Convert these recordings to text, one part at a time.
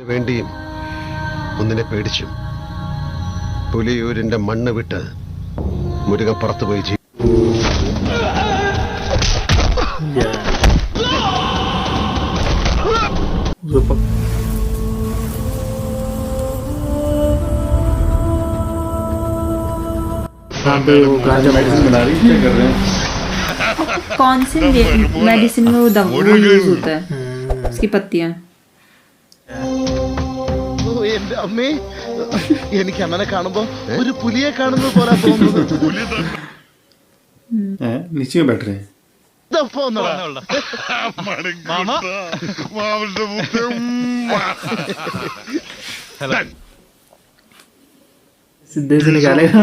വേണ്ടിയും ഒന്നിനെ പേടിച്ചും പുലിയൂരിന്റെ മണ്ണ് വിട്ട് മുരുകൻ പുറത്തുപോയി ചെയ്യും. कौन सी मेडिसिन में वो यूज होता है उसकी पत्तियां? എന്റെ അമ്മേ, എനിക്ക് അങ്ങനെ കാണുമ്പോ ഒരു പുലിയെ കാണുന്ന പോലെ തോന്നുന്നത്. नीचे बैठ रहे हैं. सीधे से निकालेगा.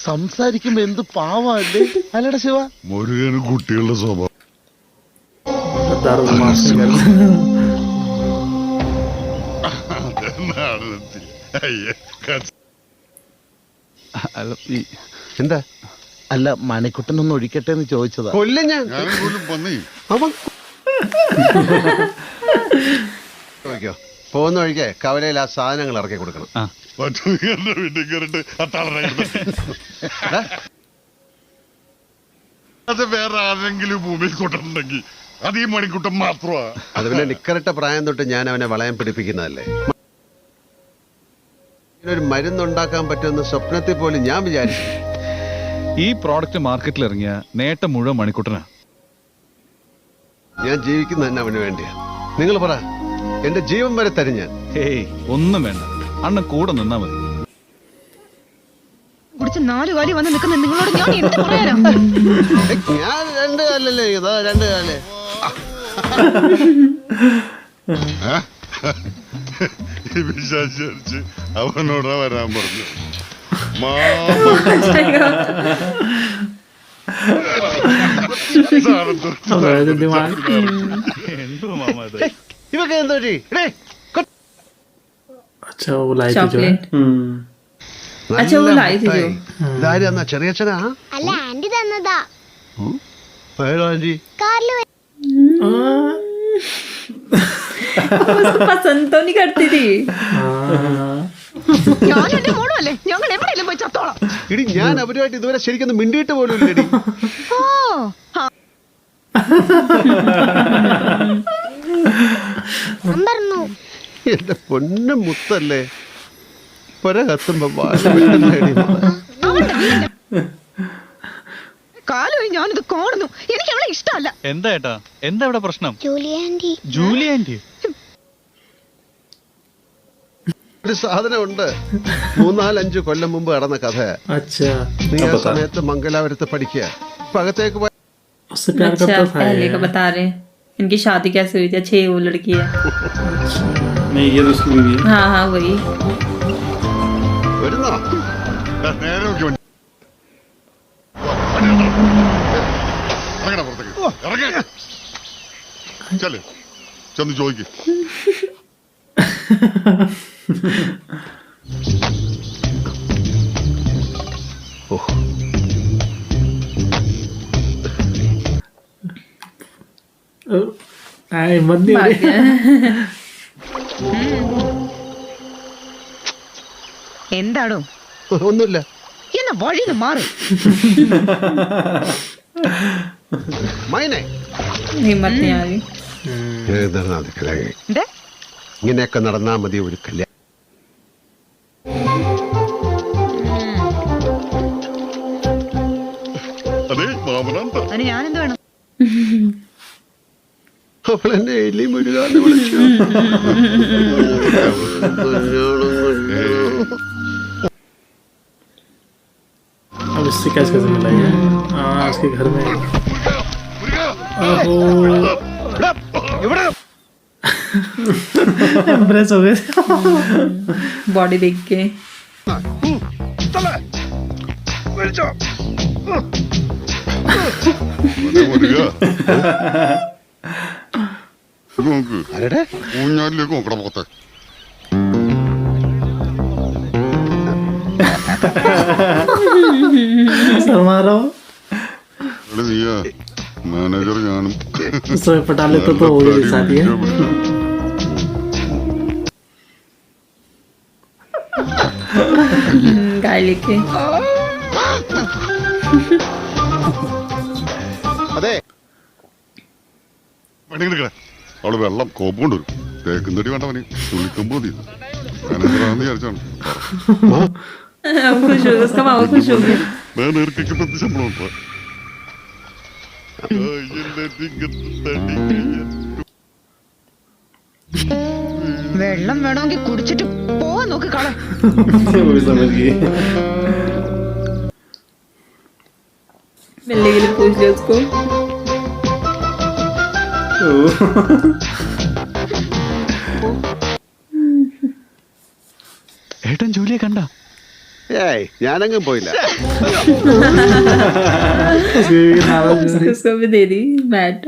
സംസാരിക്കുമ്പോ എന്ത് പാവല്ലേ അല്ലട ശിവ. മുരുകന് കുട്ടികളുടെ സ്വഭാവം. എന്താ അല്ല മണിക്കുട്ടനൊന്ന് ഒഴിക്കട്ടെ എന്ന് ചോദിച്ചതാ. കൊല്ലും ഞാൻ. അവൻ പോകുന്ന വഴിക്ക് കവലയിൽ ആ സാധനങ്ങൾ ഇറക്കി കൊടുക്കണം. അത് വേറെ ആരെങ്കിലും ഭൂമിയിൽ കൊണ്ടുണ്ടെങ്കിൽ അത് ഈ മണിക്കൂട്ടം മാത്രമാ. അത് പിന്നെ നിക്കറിട്ട പ്രായം തൊട്ട് ഞാൻ അവനെ വളയം പിടിപ്പിക്കുന്നതല്ലേ. ഒരു മരുന്നുണ്ടാക്കാൻ പറ്റുമെന്ന് സ്വപ്നത്തിൽ പോലും ഞാൻ വിചാരിച്ചു. ഈ പ്രോഡക്റ്റ് മാർക്കറ്റിൽ ഇറങ്ങിയ നേട്ടം മുഴുവൻ മണിക്കൂട്ടനാ. ഞാൻ ജീവിക്കുന്ന തന്നെ അവന് വേണ്ടിയാ. നിങ്ങൾ പറ, എന്റെ ജീവൻ വരെ തരും ഞാൻ. ഹേയ്, ഒന്നും വേണ്ട, അണ്ണൻ കൂടെ നിന്നാ മതി. നാല് കാലി വന്ന് നിൽക്കുന്ന നിങ്ങളോട് ഞാൻ എന്ത് പറയാനാ? ഞാൻ രണ്ട് കാലല്ലേ, ഇതാ രണ്ട് കാലേ. വിശ്വാസിച്ച് അവനോടാ വരാൻ പറഞ്ഞു. ഇവക്ക് എന്തോ अच्छा वो लाई थी जो. अच्छा वो लाई थी जो. ഇതാര് തന്നാ? ചെറിയച്ഛനാ? അല്ല ആന്റി തന്നതാ. ആന്റി കാറിൽ उसको पसंद तो नहीं करती थी. ഞാൻ എന്റെ മോളുമല്ലേ, ഞങ്ങൾ എവിടെയെങ്കിലും പോയി ചത്തോളാം. ഇടി, ഞാൻ അവരുമായിട്ട് ഇതുവരെ ശരിക്കൊന്നും മിണ്ടിയിട്ട് പോലും ഇല്ലടി. ഓ പറഞ്ഞു എന്റെ പൊന്നു മുത്തല്ലേ, പൊര കത്തുമ്പോ കാലമായി ഞാനിത് കാണുന്നു. എനിക്ക് അവളെ ഇഷ്ടമല്ല. എന്താ ഏട്ടാ, എന്താ ഇവിടെ പ്രശ്നം? Julie aunty. Julie aunty? ഒരു സാധനം ഉണ്ട്, 3-5 കൊല്ലം മുമ്പ് നടന്ന കഥ. अच्छा നീ ആ സമയത്ത് മംഗലാപുരത്ത് പഠിക്കുക. ഇപ്പൊ അകത്തേക്ക് പോയി उससे प्यार अच्छा करता था. पहले का बता रहे. इनकी शादी कैसे हुई थी? 6 वो लड़की है. नहीं ये तो उसकी बीवी है. हाँ हाँ वही. വരുന്നോ? നേരെ നോക്കി ഇറങ്ങണ പുറത്തേക്ക്, ഇറങ്ങ. ചെല്, ചെന്ന് ചോദിക്ക്. आए मत नहीं भाग गया. എന്താടോ? ഒന്നുമില്ല. എന്ന വഴിന്ന് മാറി. മൈനെ हिम्मत नहीं आ रही. എന്താ ഇങ്ങനെയൊക്കെ നടന്നാ മതി ഒരു കല്യാണം. അതെ മാമനാന്ത. അതിന് ഞാനെന്ത് വേണം? അവൾ എന്നെ എലി മുരുകാന്ന് വിളിച്ചു. अब इससे कैसे मिला ये? हाँ उसके घर में. इम्प्रेस हो गए. बॉडी देख के. മുരുക നോക്ക്, ഊഞ്ഞാലിലേക്ക് നോക്കണം പുറത്തെ. शर्मा रहा हो. നീയാ മാനേജർ ഞാനും पटा लेते तो हो ही शादी है. निकाल लेके അതെ പണിയെടുക്കണേ അവള് വെള്ളം കോപ്പ് കൊണ്ടുവരും തേക്കും തടി വേണ്ട പനി തുള്ളിക്കുമ്പോ മതി ഞാനെന്താന്ന് വിചാരിച്ചാണ് खुश हो उसका मामा खुश हो गया ഞാൻ നേർക്കൊക്കെ 10 ശമ്പളം ഉണ്ട് വെള്ളം വേണമെങ്കിൽ കുടിച്ചിട്ട് പോവാൻ നോക്ക് കള वो भी समझ गई मिलने के लिए पूछ लिया उसको ഏട്ടൻ ജോലിയെ കണ്ട ഏയ് ഞാനങ്ങും പോയില്ല. उसको भी दे दी बैट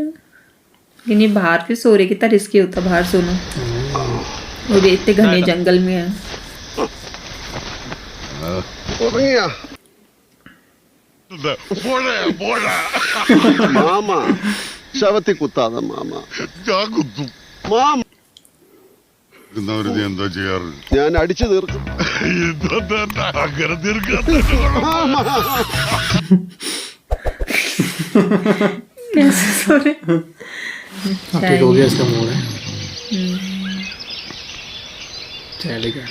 लेकिन ये बाहर फिर सो रहे कितना रिस्की होता बाहर सोना वो भी इतने घने जंगल में है ഉറങ്ങിയാ മാമ ശവത്തി കുത്താതെ മാമ ഞാൻ കുത്തും മാമ ഇരുന്നവര് നീ എന്താ ചെയ്യാറ് ഞാൻ അടിച്ചു തീർക്കും. അങ്ങനെ തീർക്കാൻ कैसे सो रहे ठीक हो गया इसका मूड है चलेगा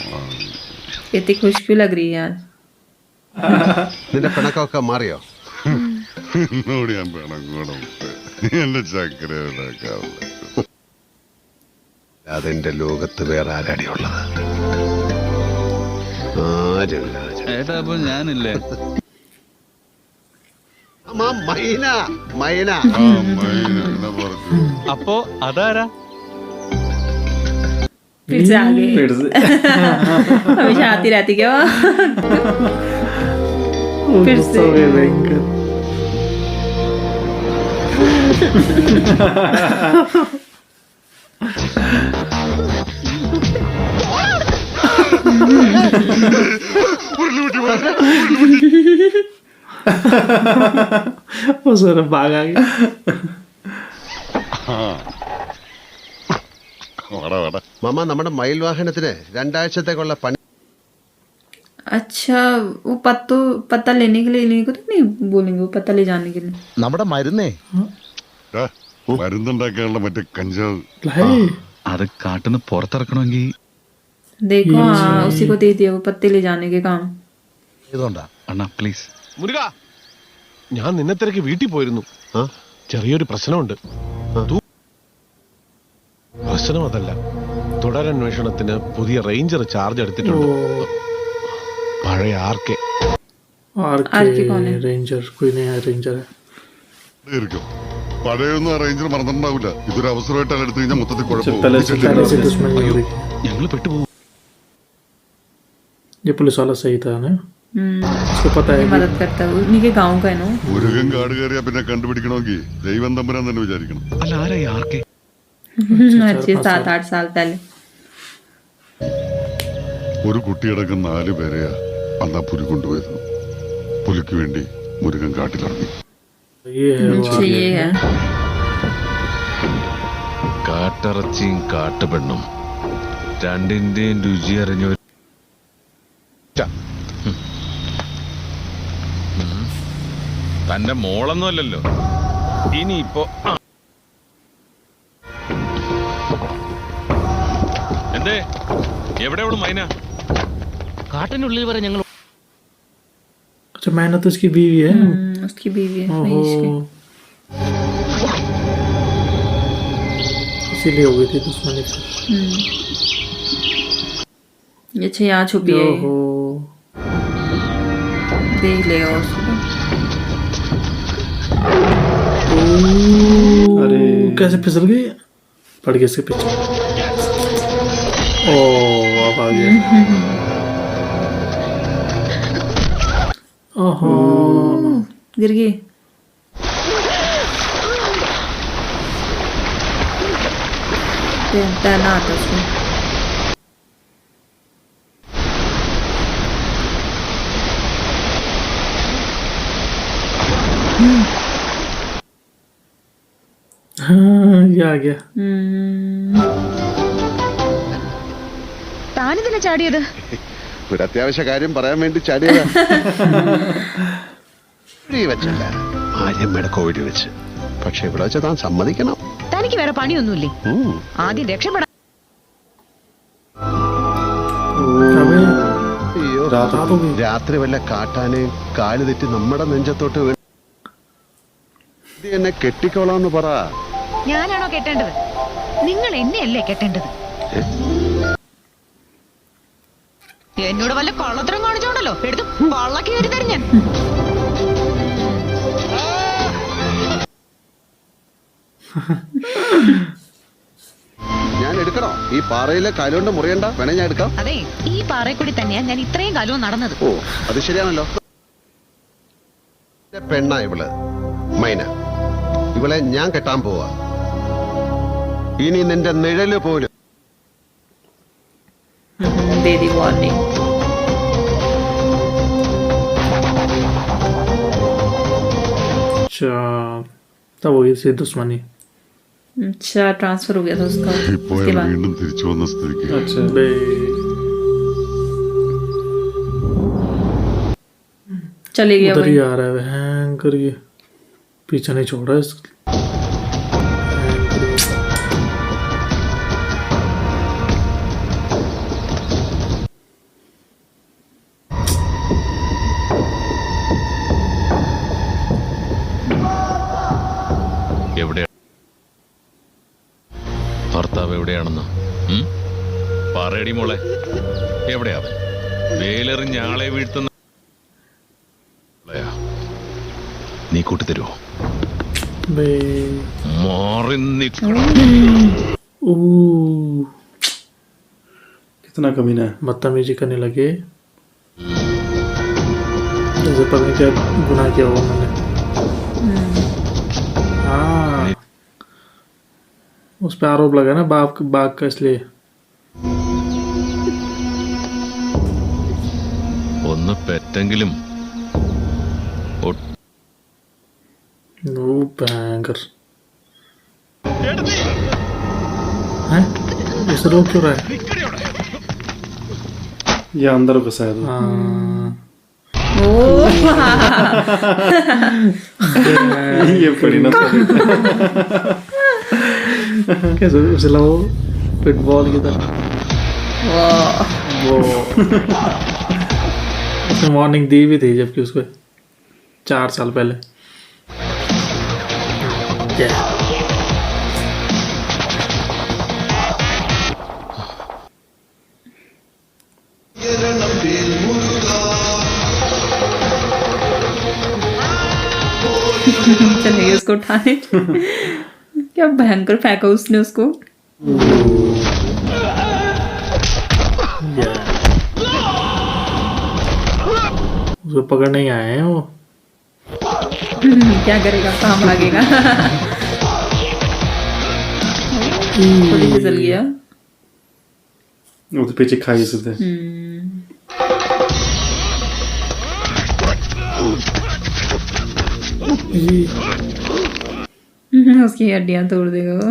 इतनी खुश क्यों लग रही है यार നിന്റെ പിണക്കമൊക്കെ മാറിയോ? എന്നോട് ഞാൻ പിണങ്ങണം നീ എന്റെ ചക്കര ഉണ്ടാക്കാറില്ല അതെന്റെ ലോകത്ത് വേറെ ആരാടിയുള്ളത്? ആരുമില്ല. ഏട്ടാ അപ്പൊ ഞാനില്ലേ മാ, മൈന മൈന എന്നാ പറഞ്ഞു അപ്പോ അതാരാ? फिर से आ गए फिर से हमेशा आती रहती क्या फिर से हो गए भयंकर वो सौरभ भाग आ गया വാടാ വാടാ മാമ നമ്മുടെ മയിൽ വാഹനത്തിന് 2 ആഴ്ചത്തേക്കുള്ള പണി. अच्छा वो पत्ता लेने के लिए को तो नहीं बोलेंगे वो पत्ता ले जाने के लिए നമ്മുടെ മരുന്നേ മരുന്നുണ്ടാക്കാനുള്ള മറ്റേ കഞ്ചാവ് लाए അത് കാട്ടിന്ന് പുറത്തിറക്കണമെങ്കിൽ देखो हाँ उसी को दे दिया वो पत्ते ले जाने के काम ഇതുകൊണ്ടാ അണ്ണാ പ്ലീസ്. മുരുക ഞാൻ നിന്നെ തിരക്ക് വീട്ടിൽ പോയിരുന്നു ആ? ചെറിയൊരു പ്രശ്നമുണ്ട് പ്രശ്നം അതല്ല തുടരന്വേഷണത്തിന് പുതിയ റേഞ്ചർ ചാർജ് എടുത്തിട്ടുണ്ട് പഴയ ആർക്കെ आरके कौन है? रेंजर कोई नया रेंजर है ഇരിക്കും പഴയൊന്നും അറേഞ്ചർ മറന്നിട്ടുണ്ടാവില്ല ഇതൊരു അവസരമായിട്ടാണ് എടുത്തു കഴിഞ്ഞാൽ മൊത്തത്തിൽ पहले से കുഴപ്പമില്ല दुश्मन नहीं हुई ഞങ്ങൾ പെട്ടുപോകും. ये पुलिस वाला सही था ना उसको पता है कि मदद करता है वो उन्हीं के गाँव का है ना മുരുകൻ കാട് കയറിയാ പിന്നെ കണ്ടുപിടിക്കണമെങ്കിൽ ദൈവം തമ്പുരാൻ തന്നെ വിചാരിക്കണം അല്ല ആരാ ഈ ആർക്കെ? अच्छे 7-8 साल पहले ഒരു കുട്ടിയടക്കം 4 പേരെയാ അന്നാ പുലി കൊണ്ടുപോയത് പുലിക്ക് വേണ്ടി മുരുകൻ കാട്ടിലിറങ്ങി ये है वो अच्छा ये है കാട്ടിറച്ചിയും കാട്ടുപെണ്ണും രണ്ടിന്റെയും രുചി അറിഞ്ഞു തന്റെ മോളൊന്നും അല്ലല്ലോ ഇനിയിപ്പോ എന്തേ എവിടെ മൈന കാട്ടിനുള്ളിൽ വരെ ഞങ്ങൾ अच्छा मैंने तो उसकी बीवी है उसकी बीवी है ओहो महेश की इसीलिए हो गई थी दुश्मनी फिर ये अच्छा यहाँ छुपी है ओहो देख लेगा उसको अरे कैसे फिसल गई पड़ गई इसके पीछे ओ अब आ गया ओहो गिर गई तैरना आता उसको हाँ ये आ गया താനിതിനെ ചാടിയത് ഒരു അത്യാവശ്യ കാര്യം പറയാൻ വേണ്ടി ചാടിയതാ. വെച്ചല്ല ആര്യമ്മയുടെ കോവിഡ് വെച്ച്. പക്ഷെ ഇവിടെ വെച്ച് താൻ സമ്മതിക്കണം. തനിക്ക് വേറെ പണിയൊന്നുമില്ലേ? ആദ്യം രക്ഷപ്പെടാൻ. अबे അയ്യോ, रात आ तो गई. രാത്രി വല്ല കാട്ടാന് കാല് തെറ്റി നമ്മുടെ നെഞ്ചത്തോട്ട് വീണ് എന്നെ കെട്ടിക്കോളാന്ന് പറ. ഞാനാണോ കെട്ടേണ്ടത്? നിങ്ങൾ എന്നെയല്ലേ കെട്ടേണ്ടത്? എന്നോട് വല്ല കള്ളത്തരം കാണിച്ചോണ്ടല്ലോ എടുത്ത് വള്ളക്കി കയറി തരും ഞാൻ. ഞാൻ എടുക്കണോ? ഈ പാറയിലെ കാലുകൊണ്ട് മുറിയണ്ട, വേണേ ഞാൻ എടുക്കാം. അതെ, ഈ പാറയിൽ തന്നെയാ ഞാൻ ഇത്രയും കാലവും നടന്നത്. ഓ, അത് ശരിയാണല്ലോ. പെണ്ണ ഇവള് മൈന. ഇവളെ ഞാൻ കെട്ടാൻ പോവാ. ഇനി നിന്റെ നിഴല് പോലും. दे दी वार्निंग. अच्छा तब हो गई से दुश्मनी. अच्छा ट्रांसफर हो गया था उसका. ഇപ്പോ उसके അയാൾ बाद വീണ്ടും തിരിച്ചു വന്ന സ്ഥിതിക്ക് अच्छा बे चले गया उधर ही वही. आ रहा है हैंग करिए. पीछे नहीं छोड़ रहा है इसको. എവിടെയാണ് ഭർത്താവ്? എവിടെയാണെന്ന് പറയടി മോളെ. എവിടെയാ വേലെറിഞ്ഞ ആളെ വീഴ്ത്തുന്ന? നീ കൂട്ടിത്തരുവോ? बे മാറി നിൽക്കണം. कितना कमीना है. बदतमीजी करने लगे. जैसे पता नहीं क्या गुनाह किया हुआ मैंने. हाँ उस पे आरोप लगा ना बाघ का, इसलिए. ഒന്ന് പെറ്റെങ്കിലും वो भयंकर है. इसे रोक क्यों रहा है? ये अंदर को शायद. हाँ ये पड़ी ना. कैसे उसे लो फुटबॉल की तरह. वो उसने वार्निंग दी भी थी जबकि उसको 4 साल पहले. क्या चले गए उसको उठाने. क्या भयंकर फेंका उसने उसको. उसको पकड़ने ही आए हैं वो. क्या करेगा, कहाँ भागेगा. खुद ही फिसल गया. वो तो पीछे खाई से. उसकी हड्डियां तोड़ देगा वो.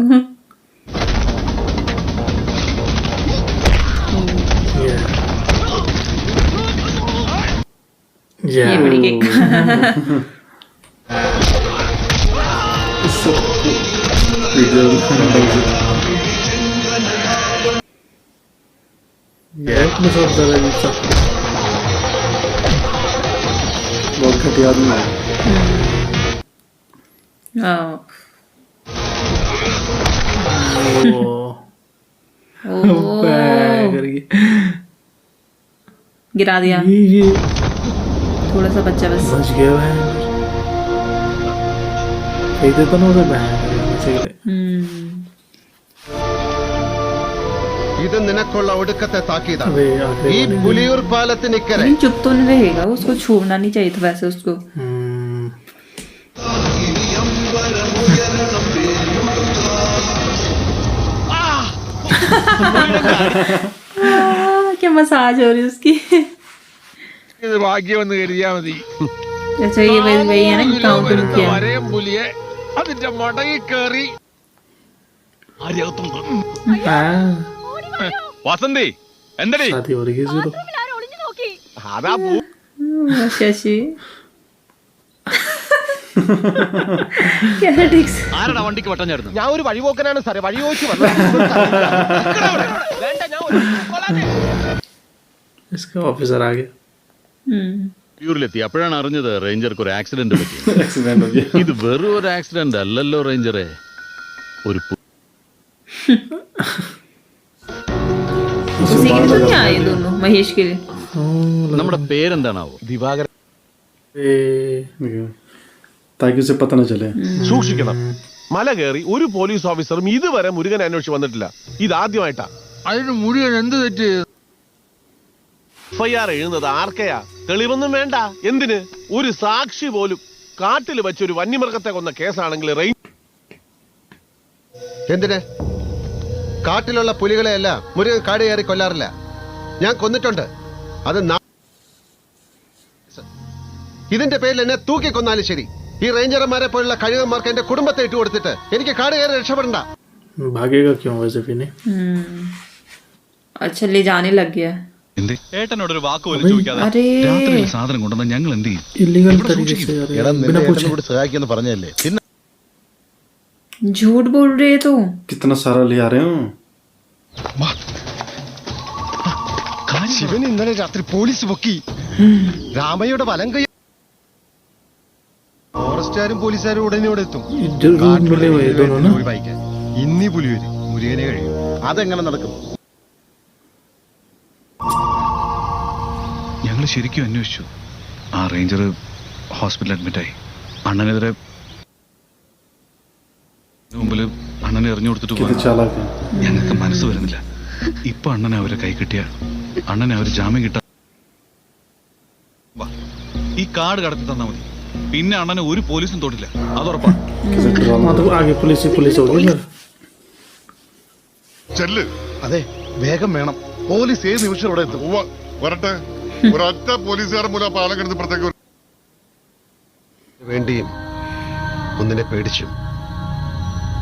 ये बड़ी केक. बहुत घटिया आदमी है. गिरा दिया थोड़ा सा बच्चा बस. बच गया कहीं देता ना उसे ഇത് നിനക്കുള്ള ഒടുക്കത്തെ താക്കീതാണ്. अबे आखिरी ഈ वाली. പുലിയൂർ പാലത്തിനിക്കരെ लेकिन चुप तो नहीं रहेगा, उसको छोड़ना नहीं चाहिए था वैसे उसको. क्या मसाज हो रही है उसकी. ഇത് ഭാഗ്യമെന്ന് കരുതിയാ മതി. अच्छा ये वही है ना काउंट किया. വരയും പുലിയെ അതിന്റെ മടങ്ങി കയറി വസന്തി എന്തടി शादी हो रही है जीरो. അതാ ശശി കാരഡിക്സ് ആരാടാ വണ്ടിക്ക് വട്ടം ചേർന്ന്? ഞാൻ ഒരു വഴിപോക്കനാണ് സാറേ, വഴി ചോദിച്ചു വന്നു. വേണ്ട, ഞാൻ इसका ऑफिसर आ गया। പ്യൂരിലെത്തി അപ്പോഴാണ് അറിഞ്ഞത് റേഞ്ചർക്ക് ഒരു ആക്സിഡന്റ് പറ്റി. एक्सीडेंट हो गया। ഇത് വെറും ഒരു ആക്സിഡന്റ് അല്ലല്ലോ റേഞ്ചറെ, ഒരു उसी के लिए तो नहीं आए दोनों महेश के लिए। നമ്മുടെ പേരെന്താണാവോ? ദിവാകരൻ. ताकि उसे पता न चले। സൂക്ഷിക്കണം. മല കയറി ഒരു പോലീസ് ഓഫീസറും ഇതുവരെ മുരുകൻ അന്വേഷിച്ച് വന്നിട്ടില്ല. ഇതാദ്യമായിട്ടാ. അതിന് മുരുകൻ എന്ത് തെറ്റ്? FIR എഴുതുന്നത് ആർക്കയാ? തെളിവൊന്നും വേണ്ട. എന്തിന്? ഒരു സാക്ഷി പോലും. കാട്ടിൽ വെച്ചൊരു വന്യമൃഗത്തെ കൊന്ന കേസാണെങ്കിൽ എന്തിന്? കാട്ടിലുള്ള പുലികളെയല്ല മുരുകൻ കാട് കയറി കൊല്ലാറില്ല. ഞാൻ കൊന്നിട്ടുണ്ട്. അത് ഇതിന്റെ പേരിൽ എന്നെ തൂക്കി കൊന്നാലും ശരി. ഈ റേഞ്ചർമാരെ പോലുള്ള കഴിവന്മാർക്ക് എന്റെ കുടുംബത്തെ ഇട്ട് കൊടുത്തിട്ട് എനിക്ക് കാട് കയറി രക്ഷപ്പെടണ്ട. भागेगा क्यों वैसे भी नहीं? अच्छा ले जाने लग गया। ഏട്ടനോടൊരു വാക്ക് പോലും ചോദിക്കാതെ अरे രാത്രി സാധനം കൊണ്ടുവന്നാൽ ഞങ്ങൾ എന്ത് ചെയ്യും? इलीगल तरीके से यार, बिना पूछे। സഹായിക്കുന്നു പറഞ്ഞല്ലേ. झूठ बोल रहे तो कितना सारा ले आ रहे हो? ശിവൻ ഇന്നലെ രാത്രി പോലീസ് പൊക്കി. രാമയുടെ വലം കൈ. ഫോറസ്റ്റുകാരും പോലീസുകാരും ഉടനെ ഇവിടെ എത്തും. मिले हुए दोनों ना। ഇന്നീ പുലി വരും, മുരുകനെ കഴിയും. അതെങ്ങനെ നടക്കും? ഞങ്ങൾ ശരിക്കും അന്വേഷിച്ചു. ആ റേഞ്ചർ ഹോസ്പിറ്റലിൽ അഡ്മിറ്റായി. അണ്ണനെതിരെ മുമ്പിൽ അണ്ണനെ എറിഞ്ഞു കൊടുത്തിട്ട് कितने പോകാൻ चालाक है। ഞങ്ങൾക്ക് മനസ്സ് വരുന്നില്ല. ഇപ്പൊ അണ്ണനെ അവരെ കൈ കിട്ടിയ അണ്ണനെ അവർ ജാമ്യം കിട്ടാൻ ഈ കാർഡ് കടത്തി തന്നാ മതി. പിന്നെ അണ്ണനെ ഒരു പോലീസും തൊട്ടില്ല, അതുറപ്പാണ്. मतलब आगे पुलिस होगी फिर। ചെല്ല്. അതെ, വേഗം വേണം. പോലീസ് ഏത് നിമിഷം ഇവിടെ എത്തും. ഉവ്വ, വരട്ടെ. ഒരൊറ്റ പോലീസുകാരൻ മൂലം പാലം കിടന്ന് പ്രത്യേക വേണ്ടിയും ഒന്നിനെ പേടിച്ചു.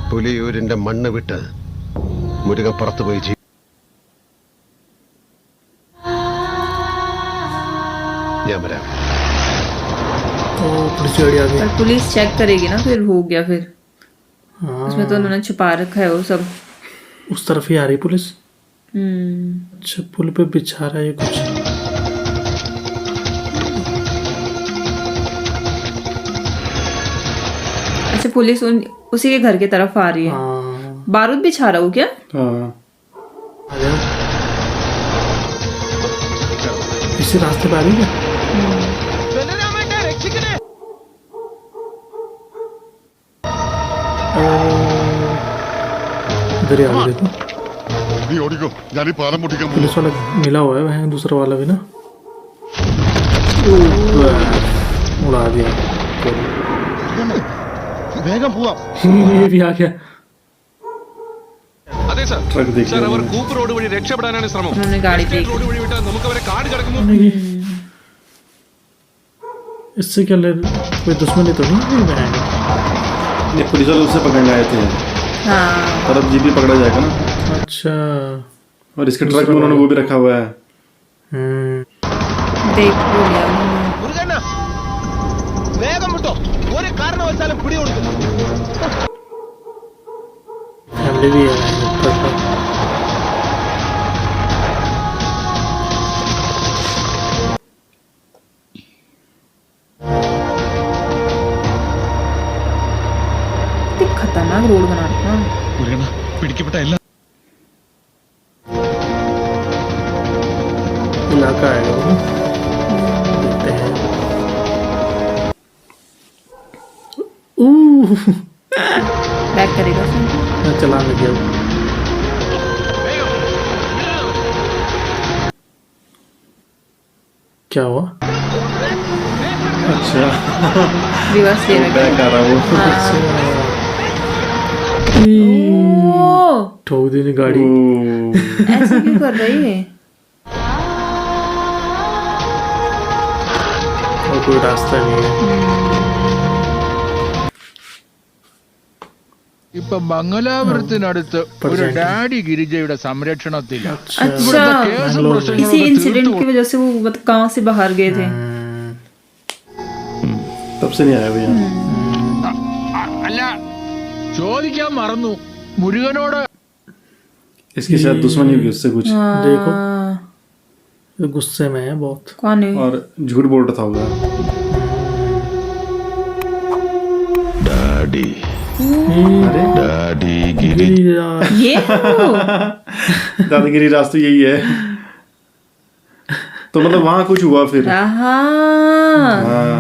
പുലിയൂരിന്റെ മണ്ണ് വിട്ട് മുരുകൻ പുറത്തുപോയി ഞാൻ വരാം. पुलिस गाड़ी आ गई। पर पुलिस चेक करेगी ना, फिर हो गया फिर। हाँ, उसमें तो उन्होंने छुपा रखा है वो सब। उस तरफ ही आ रही पुलिस। अच्छा, पुल पे बिछा रहा है ये कुछ। अच्छा पुलिस उसी के घर की तरफ आ रही है। हाँ, बारूद बिछा रहा हो क्या? हाँ, आ जाओ। इसी रास्ते पे आ रही है। इधर ही आ गई देखो। നീ ഓടിക്കോ, ഞാൻ ഈ പാലം പൊട്ടിക്കാൻ പോകും. पुलिस वाला मिला हुआ है वहाँ, दूसरा वाला भी ना। उड़ा दिया। വേഗം പോവാം. ये भी आ गया। അതെ സാർ. ट्रक देख സാർ, അവർ लिया। കൂപ്പ് റോഡ് വഴി രക്ഷപ്പെടാനാണ് ശ്രമം. उन्होंने गाड़ी എസ്റ്റേറ്റ് देखी। റോഡ് വഴി വിട്ടാൽ നമുക്ക് അവരെ കാട് കിടക്കുമ്പോൾ इससे क्या ले, कोई दुश्मनी तो नहीं है? ये पुलिस वाले उसे पकड़ने आए थे। हाँ तरफ जीप भी पकड़ा जाएगा ना। अच्छा। और इसके ट्रक में उन्होंने वो भी रखा हुआ है। देख लिया उन्होंने। മുരുകണ്ണ, വേഗം വിട്ടോ. ഒരു കാരണവശാലും പിടി കൊടുക്കും. फैमिली भी है ट्रक में। कितनी खतरनाक रोड बना रखा है। മുരുകണ്ണ, പിടിക്കപ്പെട്ട എല്ലാ इलाका है वो। देखते हैं। बैक करेगा उसमें। चलान लगे अब। क्या हुआ? अच्छा, रिवर्स ले रखा बैक आ रहा वो। ओह, ठोक दी नहीं गाड़ी। ऐसे क्यों कर रही है? और कोई रास्ता नहीं है। ഇപ്പൊ മംഗലാപുരത്തിനടുത്ത് ഒരു ഡാഡി ഗിരിജയുടെ സംരക്ഷണത്തില്ല. अच्छा इसी इंसिडेंट की वजह से वो मतलब गांव से बाहर गए थे. तब से नहीं आया भैया. അല്ല ചോദിക്കാൻ മറന്നു മുരുകനോട്. इसकी शायद दुश्मनी भी उससे कुछ. देखो ये गुस्से में है बहुत. कौन है? और झूठ बोल रहा था होगा. ഡാഡി अरे ഡാഡി ഗിരി गिरिराज. ये वो? दादागिरी राज तो यही है. तो मतलब वहाँ कुछ हुआ फिर. हाँ हाँ.